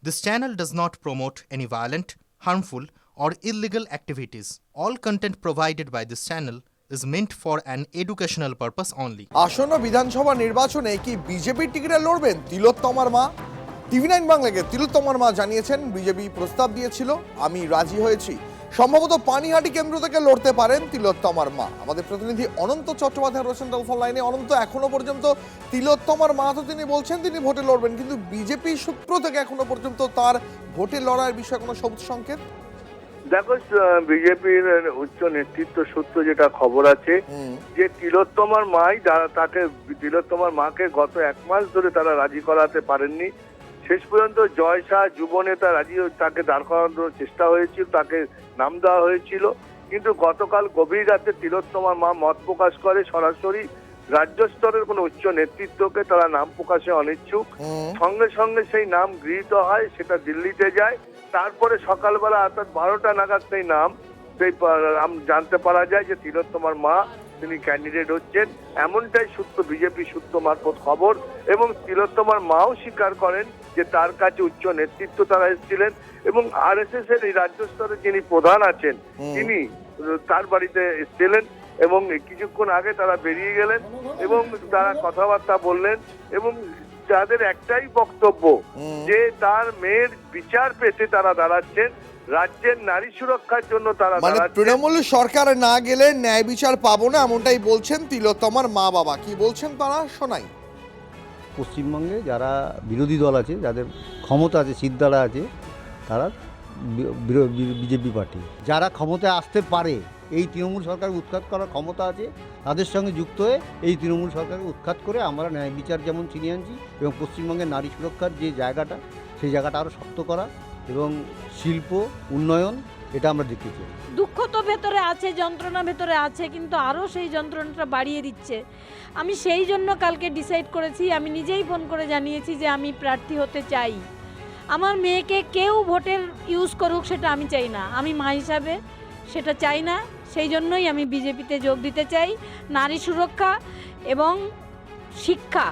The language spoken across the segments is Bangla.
This channel does not promote any violent, harmful, or illegal activities. All content provided by this channel is meant for an educational purpose only. আসন্ন বিধানসভা নির্বাচনে কি বিজেপির টিকিটে লড়বেন তিলোত্তমার মা? টিভি9 বাংলাকে তিলোত্তমার মা জানিয়েছেন, বিজেপি প্রস্তাব দিয়েছিল, আমি রাজি হয়েছি। সম্ভবত পানিহাটি কেন্দ্র থেকে লড়তে পারেন তিলোত্তমার মা। আমাদের প্রতিনিধি অনন্ত চট্টোপাধ্যায় রয়েছেন টেলিফোন লাইনে। অনন্ত, এখনো পর্যন্ত তিলোত্তমার মা তো তিনি বলছেন তিনি ভোটে লড়বেন, কিন্তু বিজেপি সূত্র থেকে এখনো পর্যন্ত তার ভোটে লড়ার বিষয়ে কোনো সবুজ সংকেত? দেখো, বিজেপির উচ্চ নেতৃত্ব সূত্র যেটা খবর আছে যে তিলোত্তমার মাকে গত 1 মাস ধরে তারা রাজি করাতে পারেননি। শেষ পর্যন্ত জয় শাহ যুব নেতা তাকে দাঁড় করানোর চেষ্টা হয়েছিল, তাকে নাম দেওয়া হয়েছিল, কিন্তু গতকাল গভীর রাতে তিলোত্তমার মা মত প্রকাশ করে সরাসরি রাজ্য স্তরের কোন উচ্চ নেতৃত্বকে তারা নাম প্রকাশে অনিচ্ছুক। সঙ্গে সঙ্গে সেই নাম গৃহীত হয়, সেটা দিল্লিতে যায়। তারপরে সকালবেলা অর্থাৎ 12টা নাগাদ সেই নাম জানতে পারা যায় যে তিলোত্তমার মা তিনি ক্যান্ডিডেট হচ্ছেন। এমনটাই সূত্র, বিজেপি সূত্র মারফত খবর। এবং তিলোত্তমার মাও স্বীকার করেন যে তার কাছে উচ্চ নেতৃত্ব তারা এসেছিলেন এবং আরএসএস এর এই রাজ্য স্তরে যিনি প্রধান আছেন তিনি তার বাড়িতে এসেছিলেন এবং কিছুক্ষণ আগে তারা বেরিয়ে গেলেন এবং তারা কথাবার্তা বললেন এবং যাদের একটাই বক্তব্য যে তার মেয়ের বিচার পেতে তারা দাঁড়াচ্ছেন, রাজ্যের নারী সুরক্ষার জন্য তারা দাঁড়াচ্ছেন। তৃণমূল সরকার না গেলে ন্যায় বিচার পাবো না, এমনটাই বলছেন তিলোত্তমার মা বাবা। কি বলছেন তারা, শোনাই। পশ্চিমবঙ্গে যারা বিরোধী দল আছে, যাদের ক্ষমতা আছে, সিদ্ধারা আছে, তারা বিজেপি পার্টি। যারা ক্ষমতায় আসতে পারে, এই তৃণমূল সরকার উৎখাত করার ক্ষমতা আছে, তাদের সঙ্গে যুক্ত হয়ে এই তৃণমূল সরকারকে উৎখাত করে আমরা ন্যায় বিচার যেমন ছিনিয়ে আনছি এবং পশ্চিমবঙ্গের নারী সুরক্ষার যে জায়গাটা, সেই জায়গাটা আরও শক্ত করা এবং শিল্প উন্নয়ন, এটা আমরা দেখতে চাই। দুঃখ তো ভেতরে আছে, যন্ত্রণা ভেতরে আছে, কিন্তু আরও সেই যন্ত্রণাটা বাড়িয়ে দিচ্ছে। আমি সেই জন্য কালকে ডিসাইড করেছি, আমি নিজেই ফোন করে জানিয়েছি যে আমি প্রার্থী হতে চাই। আমার মেয়েকে কেউ ভোটের ইউজ করুক সেটা আমি চাই না, আমি মা হিসাবে সেটা চাই না। সেই জন্যই আমি বিজেপিতে যোগ দিতে চাই। নারী সুরক্ষা এবং শিক্ষা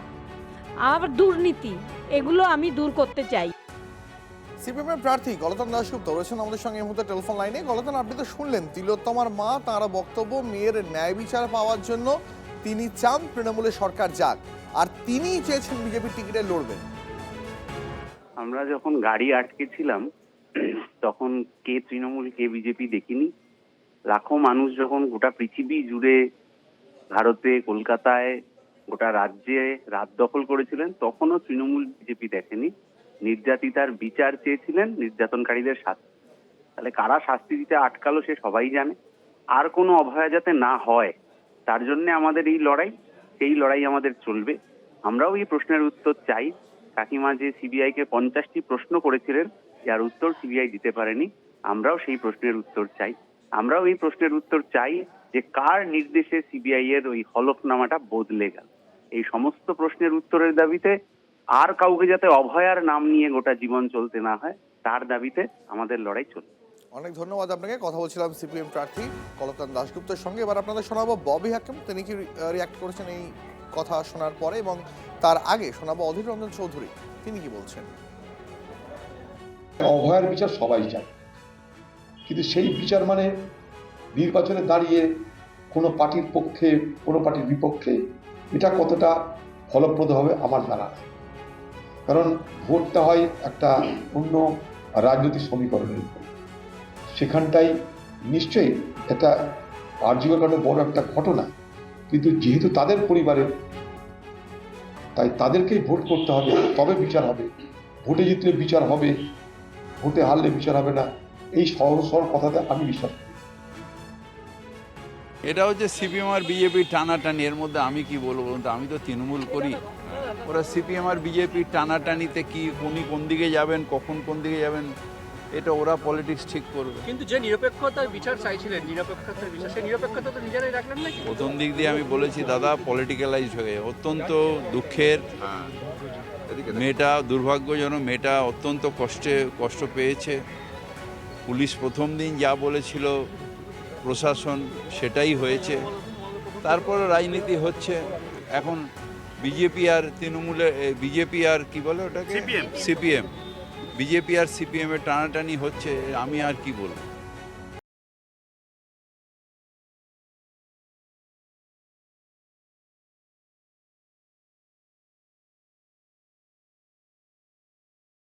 আর দুর্নীতি, এগুলো আমি দূর করতে চাই। সিপিএমের প্রার্থী গলতন দাশগুপ্ত রয়েছেন আমাদের সঙ্গে এই মুহূর্তে টেলিফোন লাইনে। গলতন, আপনি তো শুনলেন তিলোত্তমার মা, তাঁর বক্তব্য মেয়ের ন্যায় বিচার পাওয়ার জন্য তিনি চান তৃণমূলের সরকার যাক, আর তিনিই চেয়েছেন বিজেপির টিকিটে লড়বেন। আমরা যখন গাড়ি আটকেছিলাম তখন কে তৃণমূল কে বিজেপি দেখিনি। লাখো মানুষ যখন গোটা পৃথিবী জুড়ে, ভারতে, কলকাতায়, গোটা রাজ্যে রাত দখল করেছিলেন, তখনও তৃণমূল বিজেপি দেখেনি। নির্যাতিতার বিচার চেয়েছিলেন, নির্যাতনকারীদের শাস্তি। তাহলে কারা শাস্তি দিতে আটকালো সে সবাই জানে। আর কোনো অভয়া যাতে না হয় তার জন্য আমাদের এই লড়াই, সেই লড়াই আমাদের চলবে। আমরাও এই প্রশ্নের উত্তর চাই। কাকিমা যে সিবিআইকে 50টি প্রশ্ন করেছিলেন, যার উত্তর সিবিআই দিতে পারেনি, আমরাও সেই প্রশ্নের উত্তর চাই। আমরাও এই প্রশ্নের উত্তর চাই যে কার নির্দেশে সিবিআই এর ওই হলফনামাটা বদলে গেল। এই সমস্ত প্রশ্নের উত্তরের দাবিতে আর কাউকে যাতে অভয়ার নাম নিয়ে গোটা জীবন চলতে না হয়, তার দাবিতে আমাদের লড়াই চলবে। অনেক ধন্যবাদ আপনাকে। কথা বলছিলাম সিপিএম প্রার্থী গলতন দাশগুপ্তের সঙ্গে। এবার আপনাদের শোনাবো ববি হাকিম, তিনি কি রিয়াক্ট করেছেন এই কথা শোনার পরে, এবং তার আগে শোনাবো অধীর রঞ্জন চৌধুরী, তিনি কি বলছেন। অভয়ার বিচার সবাই চায়, কিন্তু সেই বিচার মানে নির্বাচনে দাঁড়িয়ে কোনো পার্টির পক্ষে কোনো পার্টির বিপক্ষে, এটা কতটা ফলপ্রদ হবে আমার জানা নেই। কারণ ভোটটা হয় একটা অন্য রাজনৈতিক সমীকরণের উপর, সেখানটাই নিশ্চয়ই এটা আর্যিকর কারণে বড় একটা ঘটনা, কিন্তু যেহেতু তাদের পরিবারের, তাই তাদেরকেই ভোট করতে হবে, তবে বিচার হবে। ভোটে জিতলে বিচার হবে, ভোটে হারলে বিচার হবে না, এই সহজ সরল কথাতে আমি বিশ্বাস করি। এটা হচ্ছে সিপিএম আর বিজেপি টানাটানি। এর মধ্যে আমি কি বলবো বলুন তো, আমি তো তৃণমূল করি। ওরা সিপিএম আর বিজেপি টানাটানিতে কি উনি কোন দিকে যাবেন, কখন কোন দিকে যাবেন, এটা ওরা পলিটিক্স ঠিক করবে। কিন্তু যে নিরপেক্ষতার বিচার চাইছিলেন, নিরপেক্ষতার বিচার, সেই নিরপেক্ষতা তো নিজেরাই রাখলেন নাকি? প্রথম দিক দিয়ে আমি বলেছি দাদা, পলিটিক্যালাইজ হয়ে অত্যন্ত দুঃখের। মেয়েটা দুর্ভাগ্যজনক, মেয়েটা অত্যন্ত কষ্ট পেয়েছে। পুলিশ প্রথম দিন যা বলেছিল, প্রশাসন সেটাই হয়েছে। তারপর রাজনীতি হচ্ছে। এখন বিজেপি আর তৃণমূলের, বিজেপি আর কি বলে ওটাকে, সিপিএম, বিজেপি আর সিপিএমের টানাটানি হচ্ছে, আমি আর কি বলবো।